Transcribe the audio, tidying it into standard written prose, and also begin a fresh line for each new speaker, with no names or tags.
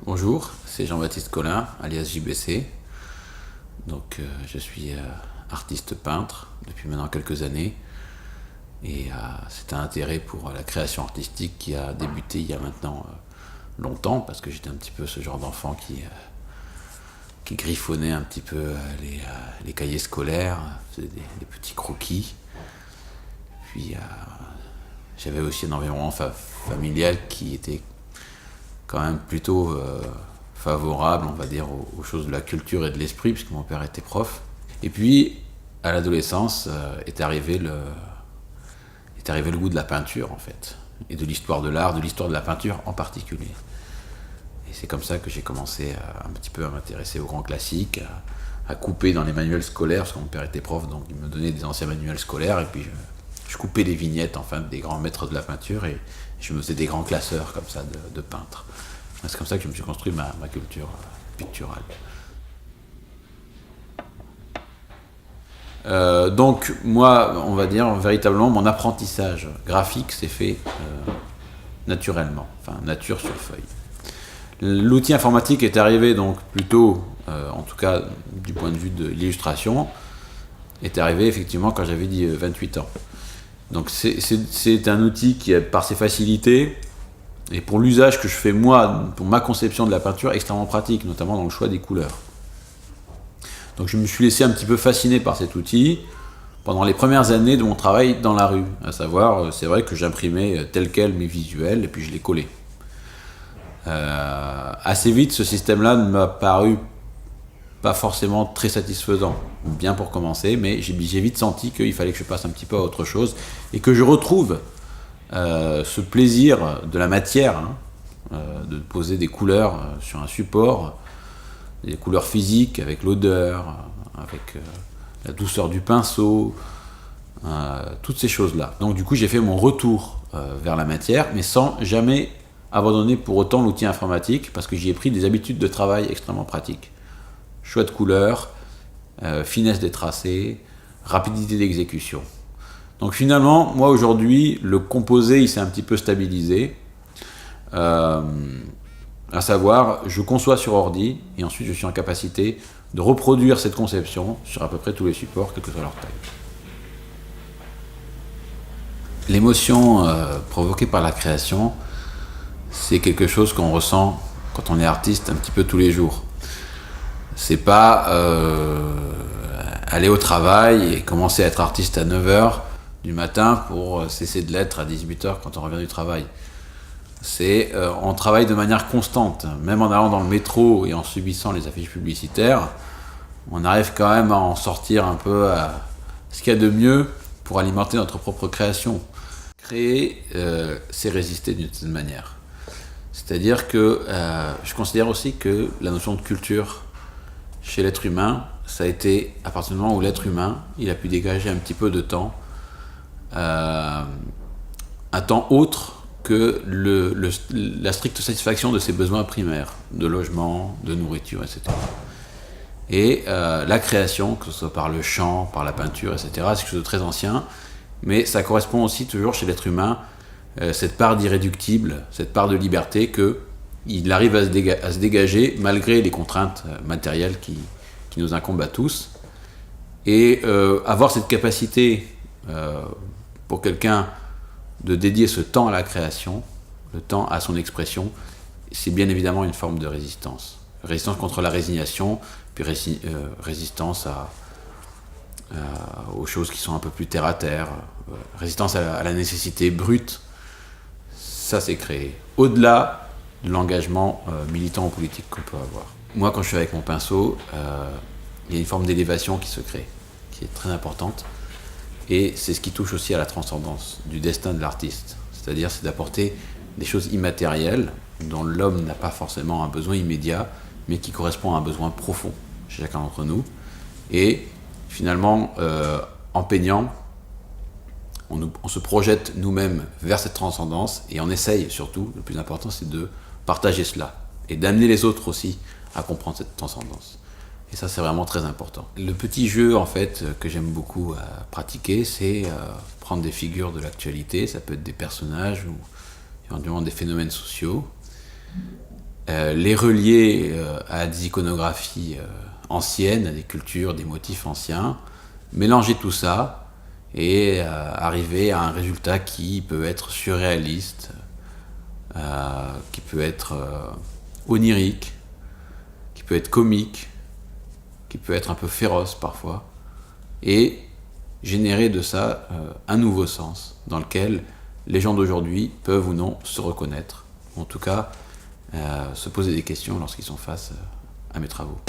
Bonjour, c'est Jean-Baptiste Collin, alias JBC. Donc, je suis artiste peintre depuis maintenant quelques années. Et c'est un intérêt pour la création artistique qui a débuté il y a maintenant longtemps, parce que j'étais un petit peu ce genre d'enfant qui griffonnait un petit peu les cahiers scolaires, faisait des petits croquis. Puis j'avais aussi un environnement familial qui était quand même plutôt favorable, on va dire, aux choses de la culture et de l'esprit, puisque mon père était prof. Et puis, à l'adolescence, est arrivé le goût de la peinture, en fait, et de l'histoire de l'art, de l'histoire de la peinture en particulier. Et c'est comme ça que j'ai commencé un petit peu à m'intéresser aux grands classiques, à couper dans les manuels scolaires, parce que mon père était prof, donc il me donnait des anciens manuels scolaires, et puis je coupais les vignettes, enfin, des grands maîtres de la peinture, et je me faisais des grands classeurs, comme ça, de peintres. C'est comme ça que je me suis construit ma culture picturale. Donc moi, on va dire véritablement, mon apprentissage graphique s'est fait naturellement, enfin nature sur feuille. L'outil informatique est arrivé donc plutôt, en tout cas du point de vue de l'illustration, est arrivé effectivement quand j'avais 28 ans. Donc c'est un outil qui, par ses facilités, et pour l'usage que je fais moi, pour ma conception de la peinture, extrêmement pratique, notamment dans le choix des couleurs. Donc je me suis laissé un petit peu fasciner par cet outil pendant les premières années de mon travail dans la rue. À savoir, c'est vrai que j'imprimais tel quel mes visuels et puis je les collais. Assez vite, ce système-là ne m'a paru pas forcément très satisfaisant, bien pour commencer, mais j'ai vite senti qu'il fallait que je passe un petit peu à autre chose et que je retrouve ce plaisir de la matière, de poser des couleurs sur un support, des couleurs physiques avec l'odeur, avec la douceur du pinceau, toutes ces choses-là. Donc du coup j'ai fait mon retour vers la matière, mais sans jamais abandonner pour autant l'outil informatique, parce que j'y ai pris des habitudes de travail extrêmement pratiques. Choix de couleurs, finesse des tracés, rapidité d'exécution. Donc finalement, moi aujourd'hui, le composé, il s'est un petit peu stabilisé. À savoir, je conçois sur ordi, et ensuite je suis en capacité de reproduire cette conception sur à peu près tous les supports, quelle que soit leur taille. L'émotion provoquée par la création, c'est quelque chose qu'on ressent quand on est artiste un petit peu tous les jours. C'est pas aller au travail et commencer à être artiste à 9h du matin pour cesser de l'être à 18h quand on revient du travail. On travaille de manière constante, même en allant dans le métro et en subissant les affiches publicitaires, on arrive quand même à en sortir un peu à ce qu'il y a de mieux pour alimenter notre propre création. Créer, c'est résister d'une certaine manière. C'est-à-dire que je considère aussi que la notion de culture chez l'être humain, ça a été à partir du moment où l'être humain, il a pu dégager un petit peu de temps, un temps autre que la stricte satisfaction de ses besoins primaires, de logement, de nourriture, etc. Et la création, que ce soit par le chant, par la peinture, etc., c'est quelque chose de très ancien, mais ça correspond aussi toujours chez l'être humain, cette part d'irréductible, cette part de liberté qu'il arrive à se dégager malgré les contraintes matérielles qui nous incombent à tous. Et avoir cette capacité pour quelqu'un de dédier ce temps à la création, le temps à son expression, c'est bien évidemment une forme de résistance. Résistance contre la résignation, puis résistance aux choses qui sont un peu plus terre à terre, résistance à la nécessité brute. Ça, c'est créé. Au-delà de l'engagement militant ou politique qu'on peut avoir. Moi, quand je suis avec mon pinceau, il y a une forme d'élévation qui se crée, qui est très importante. Et c'est ce qui touche aussi à la transcendance du destin de l'artiste. C'est-à-dire, c'est d'apporter des choses immatérielles dont l'homme n'a pas forcément un besoin immédiat, mais qui correspondent à un besoin profond. chez chacun d'entre nous. Et finalement, en peignant, on se projette nous-mêmes vers cette transcendance et on essaye surtout, le plus important, c'est de partager cela et d'amener les autres aussi à comprendre cette transcendance. Et ça, c'est vraiment très important. Le petit jeu, en fait, que j'aime beaucoup pratiquer, c'est prendre des figures de l'actualité. Ça peut être des personnages ou éventuellement des phénomènes sociaux, les relier à des iconographies anciennes, à des cultures, des motifs anciens, mélanger tout ça et arriver à un résultat qui peut être surréaliste, qui peut être onirique, qui peut être comique, qui peut être un peu féroce parfois, et générer de ça un nouveau sens dans lequel les gens d'aujourd'hui peuvent ou non se reconnaître, ou en tout cas se poser des questions lorsqu'ils sont face à mes travaux.